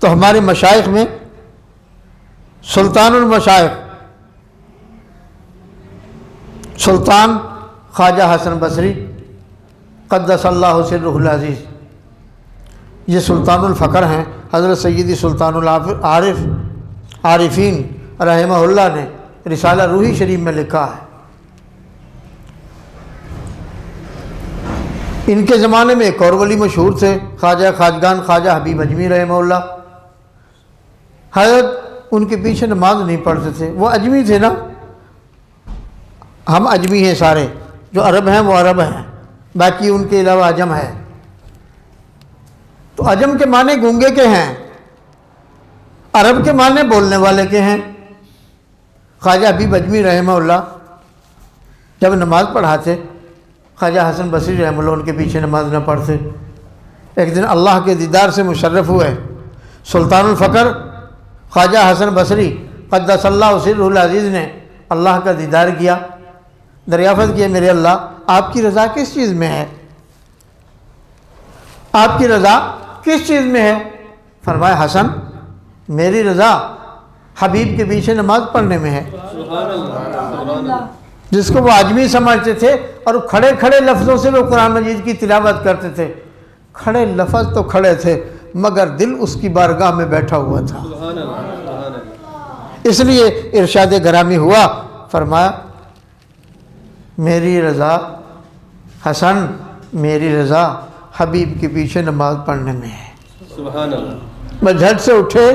تو ہمارے مشائخ میں سلطان المشائخ سلطان خواجہ حسن بصری قدس اللہ سرہ العزیز، یہ سلطان الفقر ہیں۔ حضرت سیدی سلطان عارفین رحمہ اللہ نے رسالہ روحی شریف میں لکھا ہے۔ ان کے زمانے میں ایک اور ولی مشہور تھے، خواجہ خواجگان خواجہ حبیب اجمی رحمہ اللہ۔ حضرت ان کے پیچھے نماز نہیں پڑھتے تھے، وہ اجمی تھے نا، ہم اجمی ہیں سارے، جو عرب ہیں وہ عرب ہیں، باقی ان کے علاوہ عجم ہے۔ تو عجم کے معنی گونگے کے ہیں، عرب کے معنی بولنے والے کے ہیں۔ خواجہ حبیب اجمی رحمہ اللہ جب نماز پڑھاتے، خواجہ حسن بصری رحمہ اللہ ان کے پیچھے نماز نہ پڑھتے۔ ایک دن اللہ کے دیدار سے مشرف ہوئے سلطان الفقر خواجہ حسن بصری قدس اللہ سرہ العزیز نے اللہ کا دیدار کیا، دریافت کیا، میرے اللہ آپ کی رضا کس چیز میں ہے؟ آپ کی رضا کس چیز میں ہے؟ فرمایا حسن میری رضا حبیب کے پیچھے نماز پڑھنے میں ہے۔ جس کو وہ آدمی سمجھتے تھے اور کھڑے کھڑے لفظوں سے وہ قرآن مجید کی تلاوت کرتے تھے۔ کھڑے لفظ تو کھڑے تھے مگر دل اس کی بارگاہ میں بیٹھا ہوا تھا۔ اس لیے ارشاد گرامی ہوا، فرمایا میری رضا حسن میری رضا حبیب کے پیچھے نماز پڑھنے میں ہے۔ سبحان اللہ۔ میں جھٹ سے اٹھے،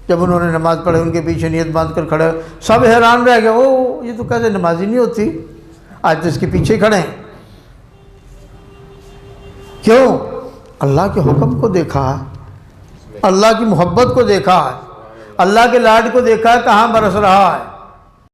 جب انہوں نے نماز پڑھی ان کے پیچھے نیت باندھ کر کھڑے، سب حیران رہ گئے، او یہ تو کہتے نماز ہی نہیں ہوتی، آج تو اس کے پیچھے کھڑے ہیں۔ کیوں؟ اللہ کے حکم کو دیکھا ہے، اللہ کی محبت کو دیکھا ہے، اللہ کے لاڈ کو دیکھا ہے کہاں برس رہا ہے۔